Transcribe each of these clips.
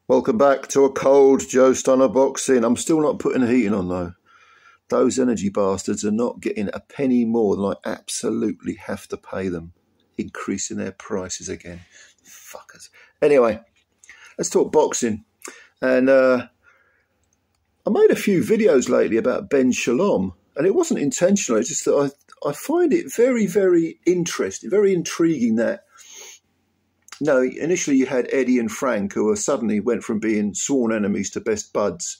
Welcome back to a cold Joe Stunner boxing. I'm still not putting the heating on though. Those energy bastards are not getting a penny more than I absolutely have to pay them. Increasing their prices again. Fuckers. Anyway, let's talk boxing. And I made a few videos lately about Ben Shalom. And it wasn't intentional. It's just that I find it very, very interesting, very intriguing that no, initially you had Eddie and Frank, who suddenly went from being sworn enemies to best buds.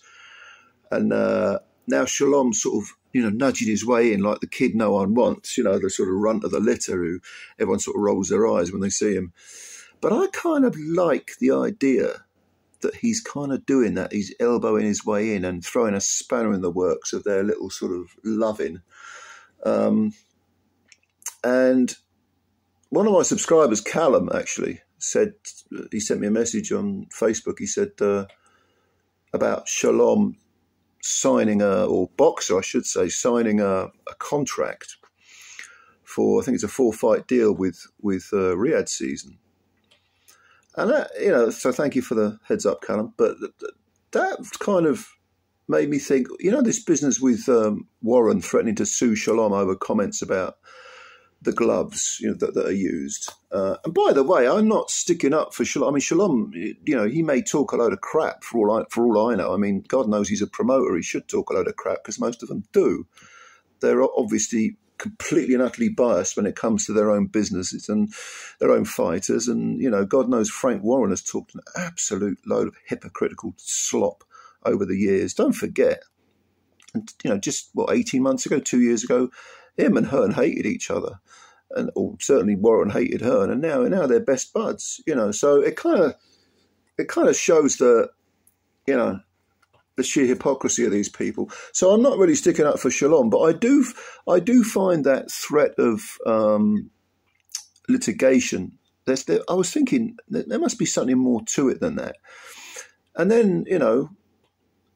And now Shalom sort of, nudging his way in like the kid no one wants, the sort of runt of the litter who everyone sort of rolls their eyes when they see him. But I kind of like the idea that he's kind of doing that. He's elbowing his way in and throwing a spanner in the works of their little sort of loving. And one of my subscribers, Callum, actually, said, he sent me a message on Facebook. He said about Shalom signing or Boxer, I should say, signing a contract for, I think it's a 4-fight deal with Riyadh season. And that, so thank you for the heads up, Callum. But that kind of made me think, this business with Warren threatening to sue Shalom over comments about the gloves, that are used. And by the way, I'm not sticking up for Shalom. I mean, Shalom, he may talk a load of crap for all I know. I mean, God knows he's a promoter. He should talk a load of crap because most of them do. They're obviously completely and utterly biased when it comes to their own businesses and their own fighters. And, God knows Frank Warren has talked an absolute load of hypocritical slop over the years. Don't forget, just, 18 months ago, 2 years ago, him and Hearn hated each other, or certainly Warren hated Hearn, and now they're best buds. So it kind of shows the sheer hypocrisy of these people. So I'm not really sticking up for Shalom, but I do find that threat of litigation. I was thinking that there must be something more to it than that. And then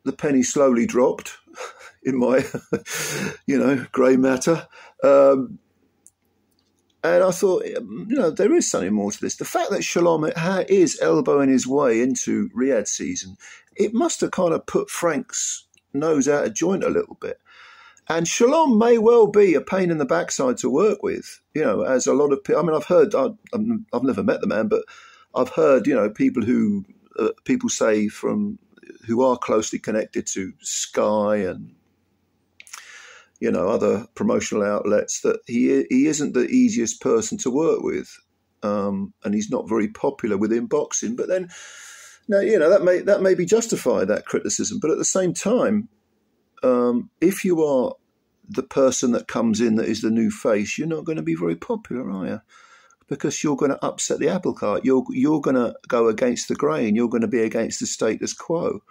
the penny slowly dropped in my, grey matter. And I thought, there is something more to this. The fact that Shalom is elbowing his way into Riyadh season, it must have kind of put Frank's nose out of joint a little bit. And Shalom may well be a pain in the backside to work with, as a lot of people. I mean, I've heard, I've never met the man, but I've heard, people say who are closely connected to Sky and other promotional outlets, that he isn't the easiest person to work with, and he's not very popular within boxing. But then, that may be justified, that criticism. But at the same time, if you are the person that comes in that is the new face, you're not going to be very popular, are you? Because you're going to upset the apple cart. You're going to go against the grain. You're going to be against the status quo.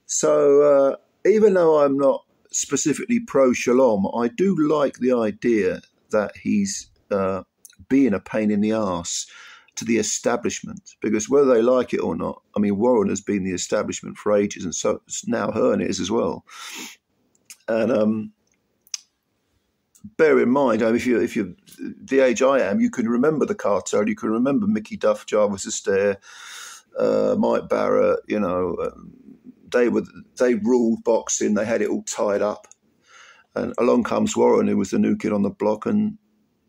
So even though I'm not specifically pro-Shalom, I do like the idea that he's being a pain in the arse to the establishment, because whether they like it or not, I mean, Warren has been the establishment for ages, and so now Hearn is as well. And bear in mind, if you're the age I am, you can remember the cartel, you can remember Mickey Duff, Jarvis Astaire, Mike Barrett, they ruled boxing. They had it all tied up. And along comes Warren, who was the new kid on the block, and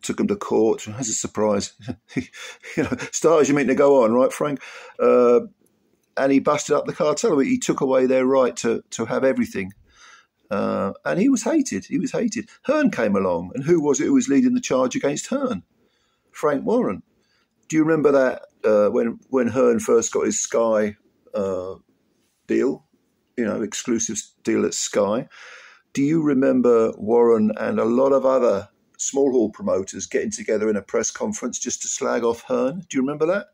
took him to court as a surprise. Start as you mean to go on, right, Frank? And he busted up the cartel. He took away their right to have everything. And he was hated. He was hated. Hearn came along, and who was it who was leading the charge against Hearn? Frank Warren. Do you remember that when Hearn first got his Sky deal? Exclusive deal at Sky. Do you remember Warren and a lot of other small hall promoters getting together in a press conference just to slag off Hearn? Do you remember that?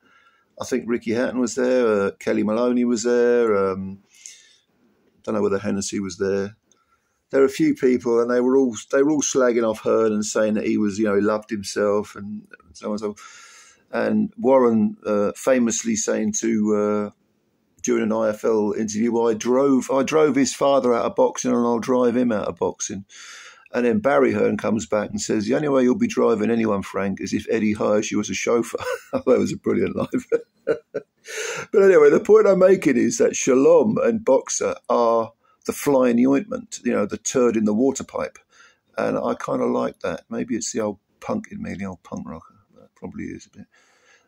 I think Ricky Hatton was there. Kelly Maloney was there. Don't know whether Hennessy was there. There were a few people, and they were all slagging off Hearn and saying that he was, he loved himself and so on and so. And Warren famously saying to. During an IFL interview, I drove his father out of boxing, and I'll drive him out of boxing. And then Barry Hearn comes back and says, the only way you'll be driving anyone, Frank, is if Eddie hires you as a chauffeur. That was a brilliant line. But anyway, the point I'm making is that Shalom and Boxer are the fly in the ointment, you know, the turd in the water pipe. And I kind of like that. Maybe it's the old punk in me, the old punk rocker. That probably is a bit.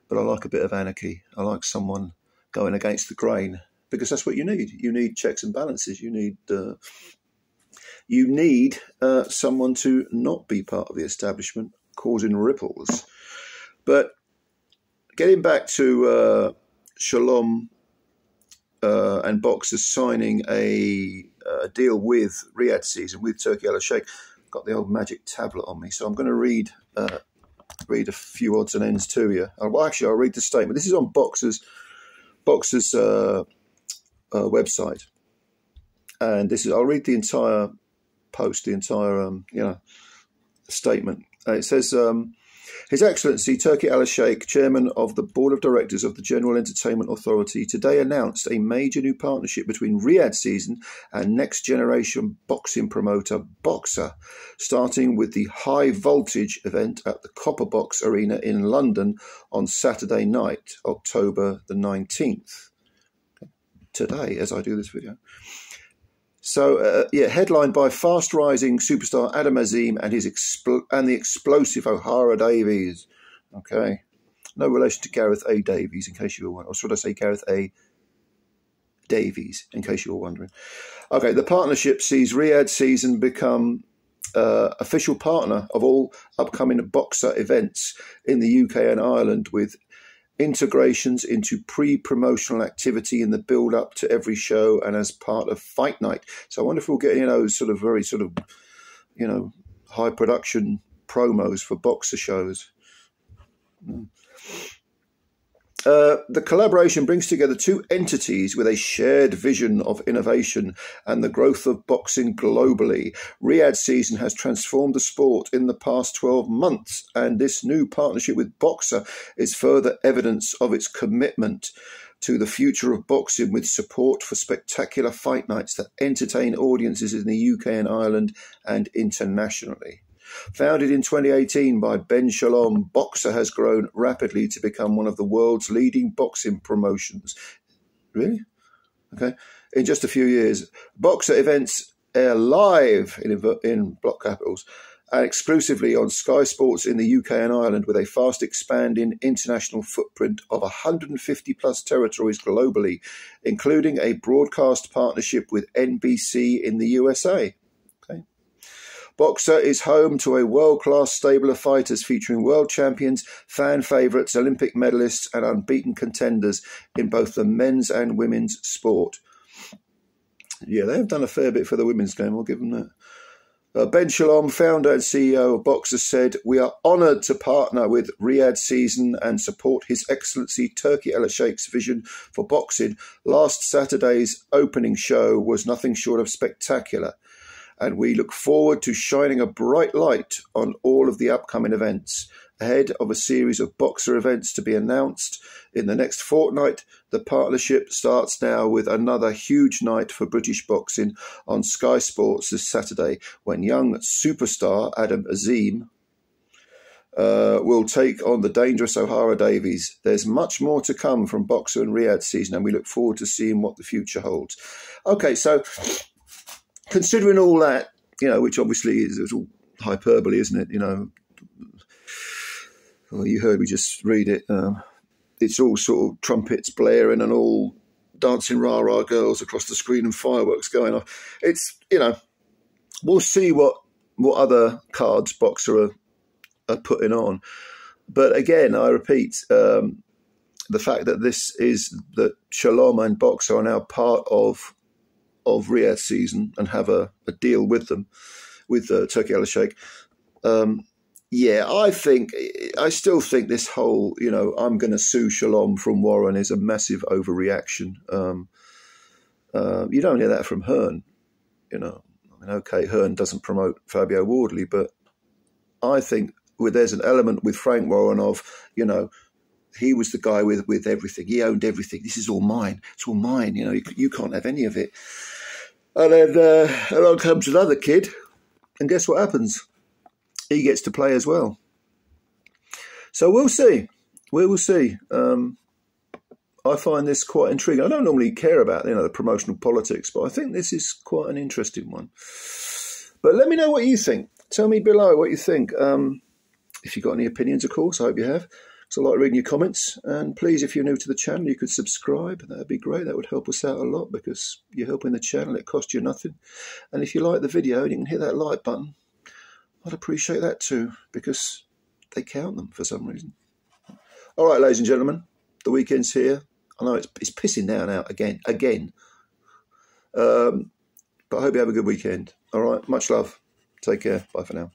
But I like a bit of anarchy. I like someone going against the grain, because that's what you need. You need checks and balances. You need someone to not be part of the establishment, causing ripples. But getting back to Shalom and Boxer signing a deal with Riyadh Season, with Turki Alalshikh. Got the old magic tablet on me, so I'm going to read a few odds and ends to you. Well, actually, I'll read the statement. This is on Boxer's website, and I'll read the entire post, the entire statement. It says, His Excellency Turki Alalshikh, Chairman of the Board of Directors of the General Entertainment Authority, today announced a major new partnership between Riyadh Season and next generation boxing promoter Boxer, starting with the High Voltage event at the Copper Box Arena in London on Saturday night, October the 19th. Today, as I do this video. So, headlined by fast-rising superstar Adam Azim and the explosive O'Hara Davies. Okay. No relation to Gareth A. Davies, in case you were wondering. Or should I say Gareth A. Davies, in case you were wondering. Okay, the partnership sees Riyadh Season become official partner of all upcoming Boxer events in the UK and Ireland, with integrations into pre-promotional activity in the build-up to every show and as part of Fight Night. So I wonder if we'll get, very high production promos for Boxer shows. The collaboration brings together two entities with a shared vision of innovation and the growth of boxing globally. Riyadh Season has transformed the sport in the past 12 months, and this new partnership with Boxer is further evidence of its commitment to the future of boxing, with support for spectacular fight nights that entertain audiences in the UK and Ireland and internationally. Founded in 2018 by Ben Shalom, Boxer has grown rapidly to become one of the world's leading boxing promotions. Really? Okay. In just a few years, Boxer events air live in block capitals and exclusively on Sky Sports in the UK and Ireland, with a fast expanding international footprint of 150 plus territories globally, including a broadcast partnership with NBC in the USA. Boxer is home to a world-class stable of fighters featuring world champions, fan favourites, Olympic medalists and unbeaten contenders in both the men's and women's sport. Yeah, they have done a fair bit for the women's game, I'll give them that. Ben Shalom, founder and CEO of Boxer, said, "We are honoured to partner with Riyadh Season and support His Excellency Turki Alalshikh's vision for boxing. Last Saturday's opening show was nothing short of spectacular, and we look forward to shining a bright light on all of the upcoming events. Ahead of a series of Boxer events to be announced in the next fortnight, the partnership starts now with another huge night for British boxing on Sky Sports this Saturday, when young superstar Adam Azim will take on the dangerous O'Hara Davies. There's much more to come from Boxer and Riyadh Season, and we look forward to seeing what the future holds." Okay, so considering all that, which obviously is all hyperbole, isn't it? Well, you heard me just read it. It's all sort of trumpets blaring and all dancing rah-rah girls across the screen and fireworks going off. It's, we'll see what other cards Boxer are putting on. But again, I repeat, the fact that that Shalom and Boxer are now part of Riyadh Season and have a deal with them, with Turki Alalshikh. I still think this whole, I'm going to sue Shalom from Warren is a massive overreaction. You don't hear that from Hearn, okay, Hearn doesn't promote Fabio Wardley, but I think there's an element with Frank Warren of, he was the guy with everything. He owned everything. This is all mine. It's all mine. You can't have any of it. And then along comes another kid And guess what happens? He gets to play as well. So we'll see. We will see. I find this quite intriguing. I don't normally care about, the promotional politics, but I think this is quite an interesting one. But let me know what you think. Tell me below what you think. If you've got any opinions, of course, I hope you have. So I like reading your comments. And please, if you're new to the channel, you could subscribe. That would be great. That would help us out a lot because you're helping the channel. It costs you nothing. And if you like the video and you can hit that like button, I'd appreciate that too because they count them for some reason. All right, ladies and gentlemen, the weekend's here. I know it's pissing down out again. But I hope you have a good weekend. All right, much love. Take care. Bye for now.